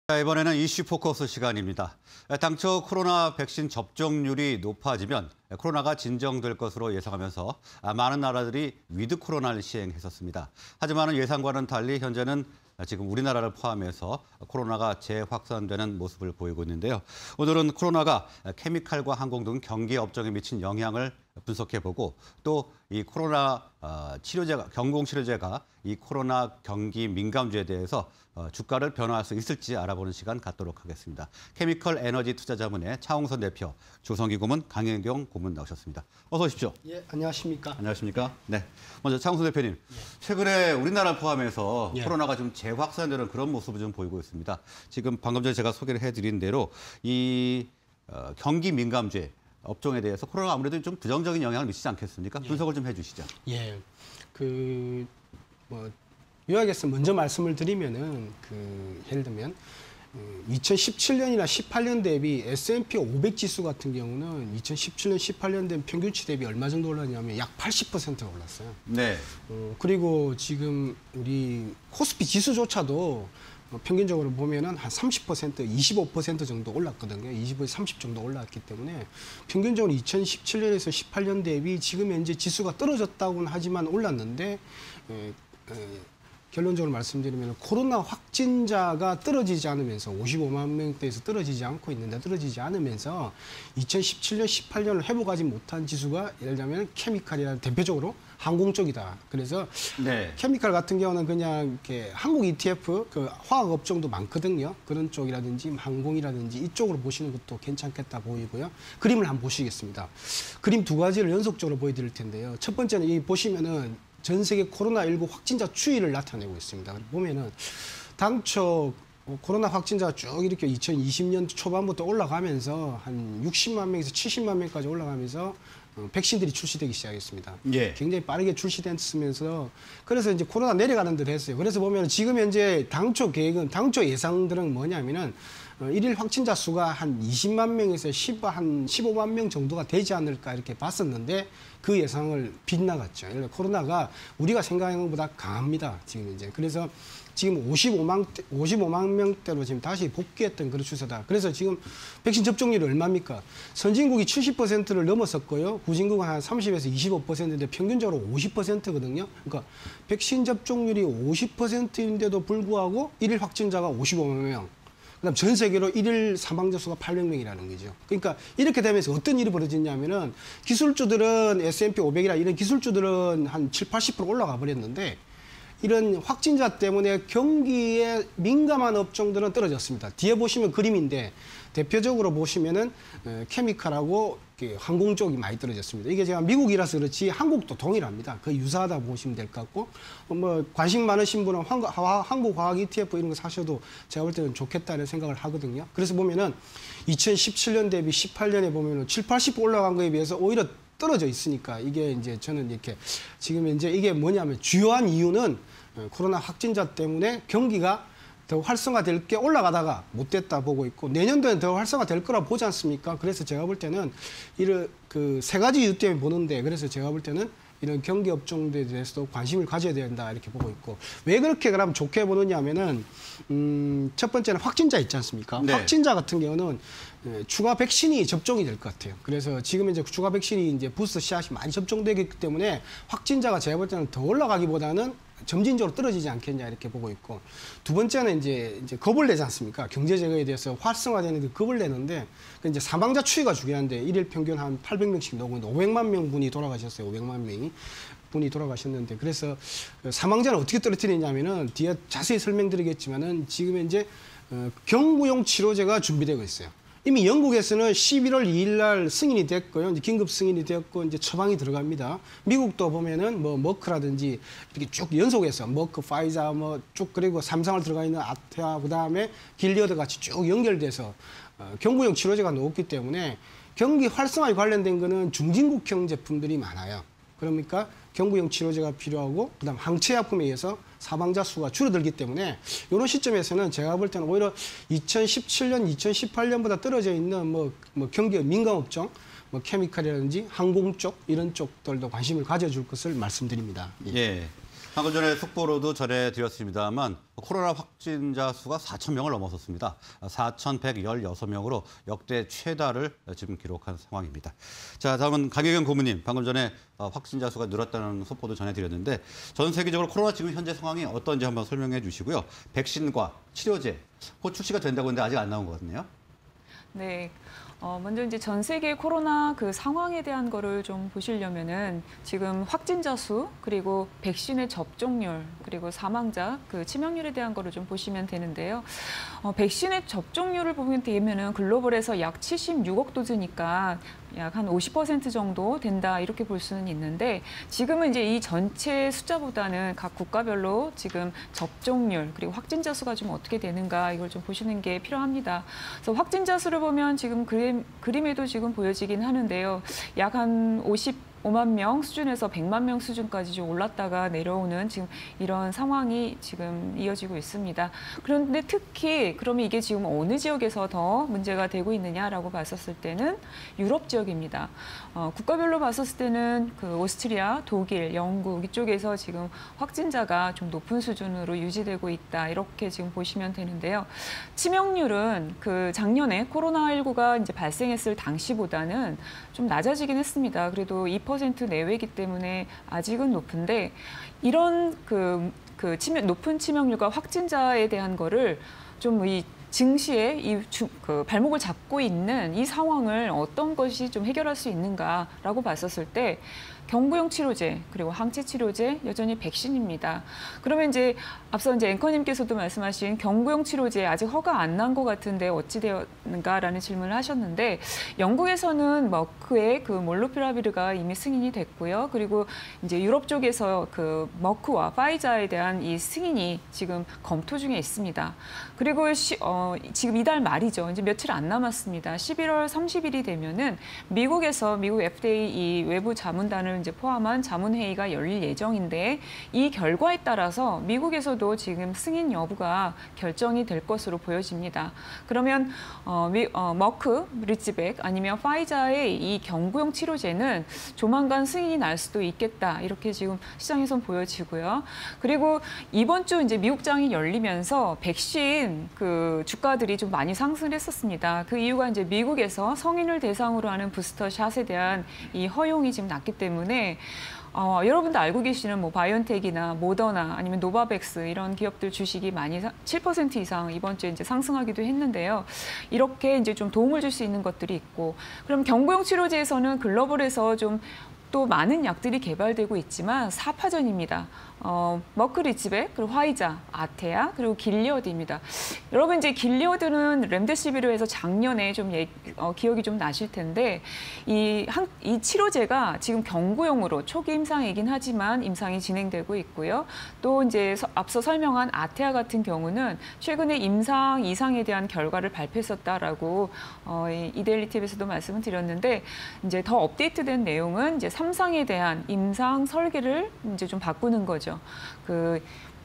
자, 이번에는 이슈 포커스 시간입니다. 당초 코로나 백신 접종률이 높아지면 코로나가 진정될 것으로 예상하면서 많은 나라들이 위드 코로나를 시행했었습니다. 하지만 예상과는 달리 현재는 지금 우리나라를 포함해서 코로나가 재확산되는 모습을 보이고 있는데요. 오늘은 코로나가 케미칼과 항공 등 경기 업종에 미친 영향을 분석해보고 또 이 코로나 치료제가 경공 치료제가 이 코로나 경기 민감주에 대해서 주가를 변화할 수 있을지 알아보는 시간 갖도록 하겠습니다. 케미컬 에너지 투자자문의 차홍선 대표, 조성기 고문, 강혜경 고문 나오셨습니다. 어서 오십시오. 예, 안녕하십니까? 안녕하십니까? 네. 먼저 차홍선 대표님, 최근에 우리나라를 포함해서 코로나가 좀 재확산되는 그런 모습을 좀 보이고 있습니다. 지금 방금 전에 제가 소개를 해드린 대로 이 경기 민감주의 업종에 대해서 코로나가 아무래도 좀 부정적인 영향을 미치지 않겠습니까? 분석을 좀 해주시죠. 예, 요약해서 먼저 말씀을 드리면은 예를 들면 2017년이나 18년 대비 S&P 500 지수 같은 경우는 2017년, 18년 대비 평균치 대비 얼마 정도 올랐냐면 약 80%가 올랐어요. 네. 그리고 지금 우리 코스피 지수조차도 평균적으로 보면은 한 30%, 25% 정도 올랐거든요. 25에서 30 정도 올랐기 때문에 평균적으로 2017년에서 18년 대비 지금 현재 지수가 떨어졌다고는 하지만 올랐는데 결론적으로 말씀드리면 코로나 확진자가 떨어지지 않으면서 55만 명대에서 떨어지지 않고 있는데 떨어지지 않으면서 2017년, 18년을 회복하지 못한 지수가 예를 들면 케미칼이라는 대표적으로 항공 쪽이다. 그래서 케미칼 같은 경우는 그냥 이렇게 한국 ETF 화학 업종도 많거든요. 그런 쪽이라든지 항공이라든지 이쪽으로 보시는 것도 괜찮겠다 보이고요. 그림을 한번 보시겠습니다. 그림 두 가지를 연속적으로 보여드릴 텐데요. 첫 번째는 이 보시면은 전 세계 코로나19 확진자 추이를 나타내고 있습니다. 보면은 당초 코로나 확진자가 쭉 이렇게 2020년 초반부터 올라가면서 한 60만 명에서 70만 명까지 올라가면서 백신들이 출시되기 시작했습니다. 예. 굉장히 빠르게 출시됐으면서 그래서 이제 코로나 내려가는 듯 했어요. 그래서 보면 지금 현재 당초 예상들은 뭐냐면은 일일 확진자 수가 한 20만 명에서 한 15만 명 정도가 되지 않을까 이렇게 봤었는데 그 예상을 빗나갔죠. 코로나가 우리가 생각하는 것보다 강합니다. 지금 이제. 그래서 지금 55만 명대로 지금 다시 복귀했던 그런 추세다. 그래서 지금 백신 접종률이 얼마입니까? 선진국이 70%를 넘었었고요. 후진국은 한 30에서 25%인데 평균적으로 50%거든요. 그러니까 백신 접종률이 50%인데도 불구하고 일일 확진자가 55만 명. 그다음 전 세계로 일일 사망자 수가 800명이라는 거죠. 그러니까 이렇게 되면서 어떤 일이 벌어졌냐면은 기술주들은 S&P 500이나 이런 기술주들은 한 7, 80% 올라가 버렸는데 이런 확진자 때문에 경기에 민감한 업종들은 떨어졌습니다. 뒤에 보시면 그림인데 대표적으로 보시면은 케미칼하고 항공 쪽이 많이 떨어졌습니다. 이게 제가 미국이라서 그렇지 한국도 동일합니다. 거의 유사하다 보시면 될 것 같고 관심 많으신 분은 한국화학 ETF 이런 거 사셔도 제가 볼 때는 좋겠다는 생각을 하거든요. 그래서 보면은 2017년 대비 18년에 보면은 7, 80% 올라간 거에 비해서 오히려 떨어져 있으니까 이게 이제 저는 이렇게 지금 이제 이게 뭐냐면 주요한 이유는 코로나 확진자 때문에 경기가 더 활성화될 게 올라가다가 못 됐다 보고 있고 내년도에는 더 활성화될 거라 보지 않습니까? 그래서 제가 볼 때는 이런 세 가지 이유 때문에 보는데 그래서 제가 볼 때는 이런 경기 업종들에 대해서도 관심을 가져야 된다 이렇게 보고 있고 왜 그렇게 그럼 좋게 보느냐 하면은 첫 번째는 확진자 있지 않습니까? 네. 확진자 같은 경우는 추가 백신이 접종이 될 것 같아요. 그래서 지금 이제 추가 백신이 이제 부스터 샷이 많이 접종되기 때문에 확진자가 제가 볼 때는 더 올라가기보다는 점진적으로 떨어지지 않겠냐 이렇게 보고 있고 두 번째는 이제 겁을 내지 않습니까? 경제 제거에 대해서 활성화되는데 겁을 내는데 이제 사망자 추이가 중요한데 일일 평균 한 800명씩 나오는데 500만 명 분이 돌아가셨어요. 500만 명이 분이 돌아가셨는데 그래서 사망자는 어떻게 떨어뜨리냐면은 뒤에 자세히 설명드리겠지만은 지금 이제 경구용 치료제가 준비되고 있어요. 이미 영국에서는 11월 2일 날 승인이 됐고요. 이제 긴급 승인이 되었고 이제 처방이 들어갑니다. 미국도 보면은 머크라든지 이렇게 쭉 연속해서 머크, 파이자 쭉 그리고 삼성을 들어가 있는 아테아 그다음에 길리어드 같이 쭉 연결돼서 경구용 치료제가 나왔기 때문에 경기 활성화에 관련된 거는 중진국형 제품들이 많아요. 그러니까 경구용 치료제가 필요하고 그다음 항체약품에 의해서 사망자 수가 줄어들기 때문에 이런 시점에서는 제가 볼 때는 오히려 2017년, 2018년보다 떨어져 있는 경기 민감업종, 케미칼이라든지 항공 쪽 이런 쪽들도 관심을 가져줄 것을 말씀드립니다. 예. 방금 전에 속보로도 전해드렸습니다만 코로나 확진자 수가 4천 명을 넘어섰습니다. 4,116명으로 역대 최다를 지금 기록한 상황입니다. 자, 다음은 강혜경 고문님, 방금 전에 확진자 수가 늘었다는 속보도 전해드렸는데 전 세계적으로 코로나 지금 현재 상황이 어떤지 한번 설명해 주시고요. 백신과 치료제, 곧 출시가 된다고 했는데 아직 안 나온 것 같네요. 네. 먼저 이제 전 세계 코로나 그 상황에 대한 거를 좀 보시려면은 지금 확진자 수 그리고 백신의 접종률 그리고 사망자 그 치명률에 대한 거를 좀 보시면 되는데요. 백신의 접종률을 보면 되면은 글로벌에서 약 76억 도즈니까 약 한 50% 정도 된다 이렇게 볼 수는 있는데 지금은 이제 이 전체 숫자보다는 각 국가별로 지금 접종률 그리고 확진자 수가 좀 어떻게 되는가 이걸 좀 보시는 게 필요합니다. 그래서 확진자 수를 보면 지금 그림에도 지금 보여지긴 하는데요. 약 한 55만 명 수준에서 100만 명 수준까지 좀 올랐다가 내려오는 지금 이런 상황이 지금 이어지고 있습니다. 그런데 특히 그러면 이게 지금 어느 지역에서 더 문제가 되고 있느냐라고 봤었을 때는 유럽 지역입니다. 국가별로 봤었을 때는 그 오스트리아, 독일, 영국 이쪽에서 지금 확진자가 좀 높은 수준으로 유지되고 있다 이렇게 지금 보시면 되는데요. 치명률은 그 작년에 코로나19가 이제 발생했을 당시보다는 좀 낮아지긴 했습니다. 그래도 2% 내외이기 때문에 아직은 높은데 이런 높은 치명률과 확진자에 대한 거를 좀 이 증시에 그 발목을 잡고 있는 이 상황을 어떤 것이 좀 해결할 수 있는가라고 봤었을 때 경구용 치료제 그리고 항체 치료제 여전히 백신입니다. 그러면 이제 앞서 이제 앵커님께서도 말씀하신 경구용 치료제 아직 허가 안 난 것 같은데 어찌 되었는가라는 질문을 하셨는데 영국에서는 머크의 그 몰누피라비르가 이미 승인이 됐고요. 그리고 이제 유럽 쪽에서 그 머크와 파이자에 대한 이 승인이 지금 검토 중에 있습니다. 그리고 지금 이달 말이죠. 이제 며칠 안 남았습니다. 11월 30일이 되면은 미국 FDA 이 외부 자문단을 이제 포함한 자문회의가 열릴 예정인데 이 결과에 따라서 미국에서도 지금 승인 여부가 결정이 될 것으로 보여집니다. 그러면 머크, 리츠백 아니면 파이자의 이 경구용 치료제는 조만간 승인이 날 수도 있겠다 이렇게 지금 시장에선 보여지고요. 그리고 이번 주 이제 미국장이 열리면서 백신 그 주가들이 좀 많이 상승을 했었습니다. 그 이유가 이제 미국에서 성인을 대상으로 하는 부스터 샷에 대한 이 허용이 지금 났기 때문에 여러분도 알고 계시는 뭐 바이온텍이나 모더나 아니면 노바백스 이런 기업들 주식이 많이 7% 이상 이번 주에 이제 상승하기도 했는데요. 이렇게 이제 좀 도움을 줄 수 있는 것들이 있고, 그럼 경구용 치료제에서는 글로벌에서 좀 또 많은 약들이 개발되고 있지만 사파전입니다. 머크 리츠백, 그리고 화이자, 아테아, 그리고 길리어드입니다. 여러분 이제 길리어드는 렘데시비르에서 작년에 좀 기억이 좀 나실 텐데 이 치료제가 지금 경구용으로 초기 임상이긴 하지만 임상이 진행되고 있고요. 또 이제 앞서 설명한 아테아 같은 경우는 최근에 임상 이상에 대한 결과를 발표했었다라고 이데일리 TV에서도 말씀을 드렸는데 이제 더 업데이트된 내용은 이제 3상에 대한 임상 설계를 이제 좀 바꾸는 거죠. 그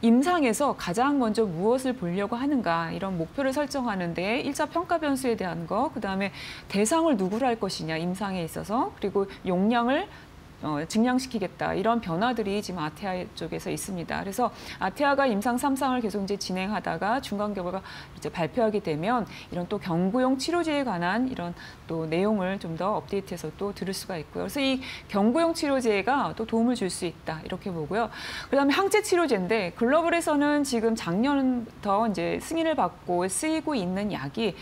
임상에서 가장 먼저 무엇을 보려고 하는가 이런 목표를 설정하는데 1차 평가 변수에 대한 거, 그다음에 대상을 누구로 할 것이냐 임상에 있어서, 그리고 용량을 증량시키겠다 이런 변화들이 지금 아테아 쪽에서 있습니다. 그래서 아테아가 임상 3상을 계속 이제 진행하다가 중간 결과가 이제 발표하게 되면 이런 또 경구용 치료제에 관한 이런 또 내용을 좀 더 업데이트해서 또 들을 수가 있고요. 그래서 이 경구용 치료제가 또 도움을 줄 수 있다 이렇게 보고요. 그다음에 항체 치료제인데 글로벌에서는 지금 작년부터 이제 승인을 받고 쓰이고 있는 약이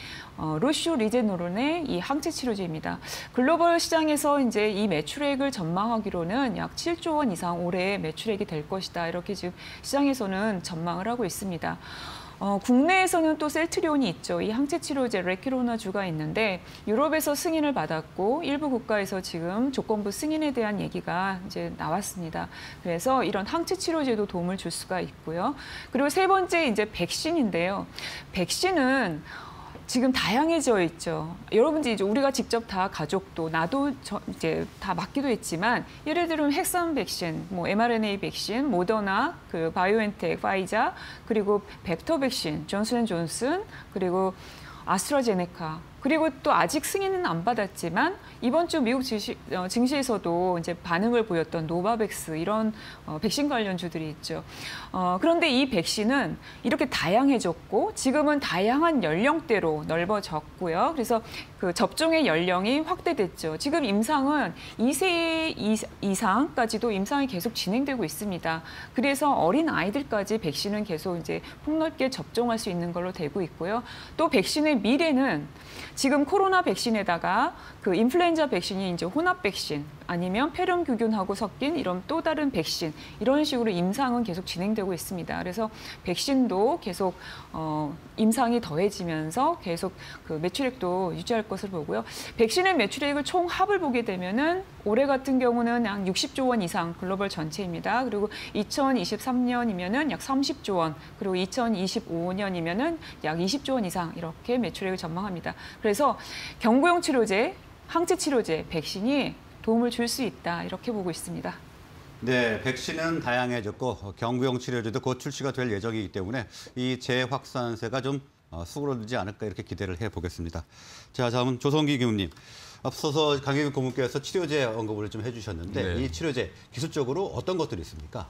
루슈리제노론의 이 항체 치료제입니다. 글로벌 시장에서 이제 이 매출액을 전망하기로는 약 7조 원 이상 올해 매출액이 될 것이다. 이렇게 지금 시장에서는 전망을 하고 있습니다. 국내에서는 또 셀트리온이 있죠. 이 항체 치료제 레키로나주가 있는데 유럽에서 승인을 받았고 일부 국가에서 지금 조건부 승인에 대한 얘기가 이제 나왔습니다. 그래서 이런 항체 치료제도 도움을 줄 수가 있고요. 그리고 세 번째 이제 백신인데요. 백신은 지금 다양해져 있죠. 여러분들 이제 우리가 직접 다 가족도 나도 이제 다 맞기도 했지만 예를 들면 핵산 백신, 뭐 mRNA 백신, 모더나, 그 바이오엔텍, 파이자, 그리고 벡터 백신, 존슨앤존슨, 그리고 아스트라제네카, 그리고 또 아직 승인은 안 받았지만 이번 주 미국 증시에서도 이제 반응을 보였던 노바백스 이런 백신 관련주들이 있죠. 그런데 이 백신은 이렇게 다양해졌고 지금은 다양한 연령대로 넓어졌고요. 그래서 그 접종의 연령이 확대됐죠. 지금 임상은 2세 이상까지도 임상이 계속 진행되고 있습니다. 그래서 어린 아이들까지 백신은 계속 이제 폭넓게 접종할 수 있는 걸로 되고 있고요. 또 백신의 미래는 지금 코로나 백신에다가 그 인플루엔자 백신이 이제 혼합 백신 아니면 폐렴규균하고 섞인 이런 또 다른 백신 이런 식으로 임상은 계속 진행되고 있습니다. 그래서 백신도 계속 임상이 더해지면서 계속 그 매출액도 유지할 것을 보고요. 백신의 매출액을 총 합을 보게 되면은 올해 같은 경우는 약 60조 원 이상 글로벌 전체입니다. 그리고 2023년이면은 약 30조 원, 그리고 2025년이면은 약 20조 원 이상 이렇게 매출액을 전망합니다. 그래서 경구용 치료제, 항체 치료제, 백신이 도움을 줄 수 있다 이렇게 보고 있습니다. 네, 백신은 다양해졌고 경구용 치료제도 곧 출시가 될 예정이기 때문에 이 재확산세가 좀 수그러들지 않을까 이렇게 기대를 해보겠습니다. 자, 다음은 조성기 교수님. 앞서서 강혜경 고문께서 치료제 언급을 좀 해주셨는데 네. 이 치료제 기술적으로 어떤 것들이 있습니까?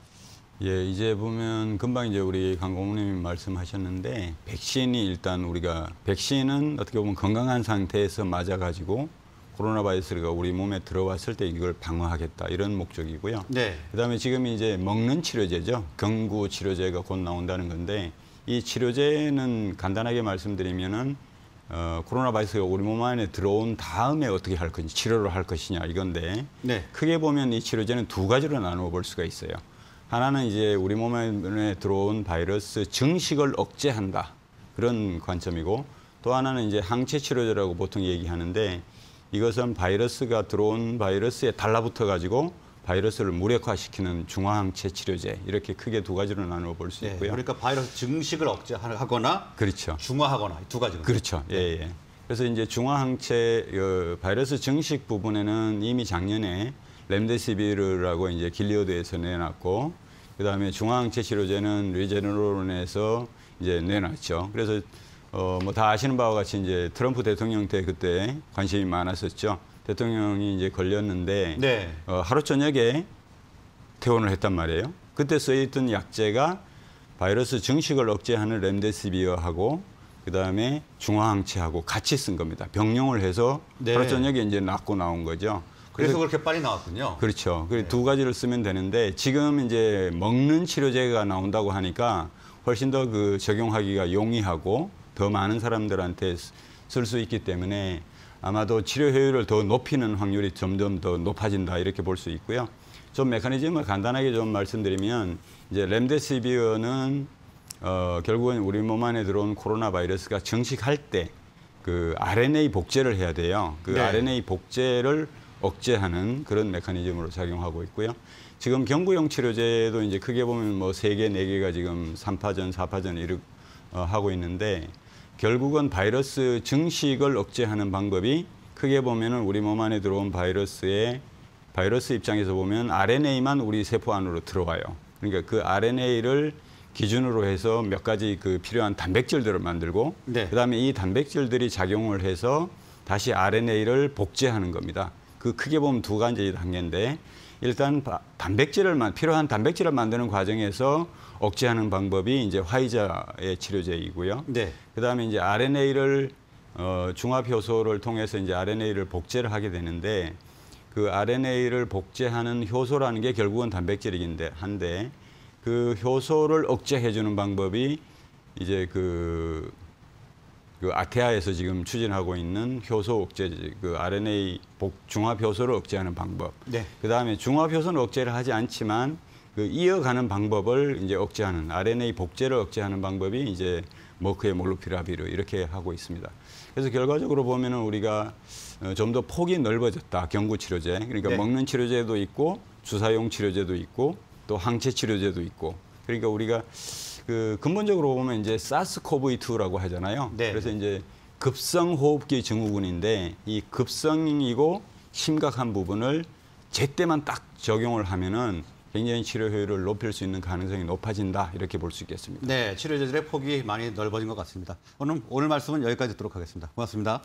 예, 이제 보면 금방 이제 우리 강 고문님이 말씀하셨는데 백신이 일단 우리가 백신은 어떻게 보면 건강한 상태에서 맞아가지고 코로나 바이러스가 우리 몸에 들어왔을 때 이걸 방어하겠다 이런 목적이고요. 네. 그다음에 지금 이제 먹는 치료제죠. 경구 치료제가 곧 나온다는 건데 이 치료제는 간단하게 말씀드리면은 코로나 바이러스가 우리 몸 안에 들어온 다음에 어떻게 할 건지 치료를 할 것이냐 이건데 네. 크게 보면 이 치료제는 두 가지로 나누어 볼 수가 있어요. 하나는 이제 우리 몸에 들어온 바이러스 증식을 억제한다 그런 관점이고 또 하나는 이제 항체 치료제라고 보통 얘기하는데 이것은 바이러스가 들어온 바이러스에 달라붙어 가지고 바이러스를 무력화시키는 중화항체 치료제 이렇게 크게 두 가지로 나누어 볼 수 네. 있고요. 그러니까 바이러스 증식을 억제하거나 그렇죠. 중화하거나 두 가지로. 그렇죠. 예, 예. 그래서 이제 중화항체 바이러스 증식 부분에는 이미 작년에 렘데시비르라고 이제 길리어드에서 내놨고 그다음에 중화항체 치료제는 리제너론에서 이제 내놨죠. 그래서 뭐 다 아시는 바와 같이 이제 트럼프 대통령 때 그때 관심이 많았었죠. 대통령이 이제 걸렸는데 네. 하루 저녁에 퇴원을 했단 말이에요. 그때 써있던 약제가 바이러스 증식을 억제하는 렘데시비어하고 그다음에 중화항체하고 같이 쓴 겁니다. 병용을 해서 네. 하루 저녁에 이제 낫고 나온 거죠. 그래서 그렇게 빨리 나왔군요. 그렇죠. 네. 두 가지를 쓰면 되는데 지금 이제 먹는 치료제가 나온다고 하니까 훨씬 더 그 적용하기가 용이하고 더 많은 사람들한테 쓸 수 있기 때문에 아마도 치료 효율을 더 높이는 확률이 점점 더 높아진다 이렇게 볼 수 있고요. 좀 메커니즘을 간단하게 좀 말씀드리면 이제 렘데시비어는 결국은 우리 몸 안에 들어온 코로나 바이러스가 증식할 때 그 RNA 복제를 해야 돼요. 그 네. RNA 복제를 억제하는 그런 메커니즘으로 작용하고 있고요. 지금 경구용 치료제도 이제 크게 보면 뭐 3개, 4개가 지금 3파전, 4파전 하고 있는데 결국은 바이러스 증식을 억제하는 방법이 크게 보면은 우리 몸 안에 들어온 바이러스 입장에서 보면 RNA만 우리 세포 안으로 들어와요. 그러니까 그 RNA를 기준으로 해서 몇 가지 그 필요한 단백질들을 만들고 네. 그다음에 이 단백질들이 작용을 해서 다시 RNA를 복제하는 겁니다. 그 크게 보면 두 가지 단계인데 일단 필요한 단백질을 만드는 과정에서 억제하는 방법이 이제 화이자의 치료제이고요. 네. 그다음에 이제 RNA를 중합 효소를 통해서 이제 RNA를 복제를 하게 되는데 그 RNA를 복제하는 효소라는 게 결국은 단백질이긴데 한데 그 효소를 억제해 주는 방법이 이제 그 아테아에서 지금 추진하고 있는 효소 억제, 그 RNA 중합 효소를 억제하는 방법. 네. 그다음에 중합 효소는 억제를 하지 않지만 그 이어가는 방법을 이제 억제하는 RNA 복제를 억제하는 방법이 이제 머크의 몰루피라비르 이렇게 하고 있습니다. 그래서 결과적으로 보면은 우리가 좀 더 폭이 넓어졌다. 경구 치료제. 그러니까 네. 먹는 치료제도 있고 주사용 치료제도 있고 또 항체 치료제도 있고. 그러니까 우리가 그 근본적으로 보면 이제 사스코브이2라고 하잖아요. 네. 그래서 이제 급성 호흡기 증후군인데 이 급성이고 심각한 부분을 제때만 딱 적용을 하면은 굉장히 치료 효율을 높일 수 있는 가능성이 높아진다 이렇게 볼 수 있겠습니다. 네, 치료제들의 폭이 많이 넓어진 것 같습니다. 오늘 말씀은 여기까지 듣도록 하겠습니다. 고맙습니다.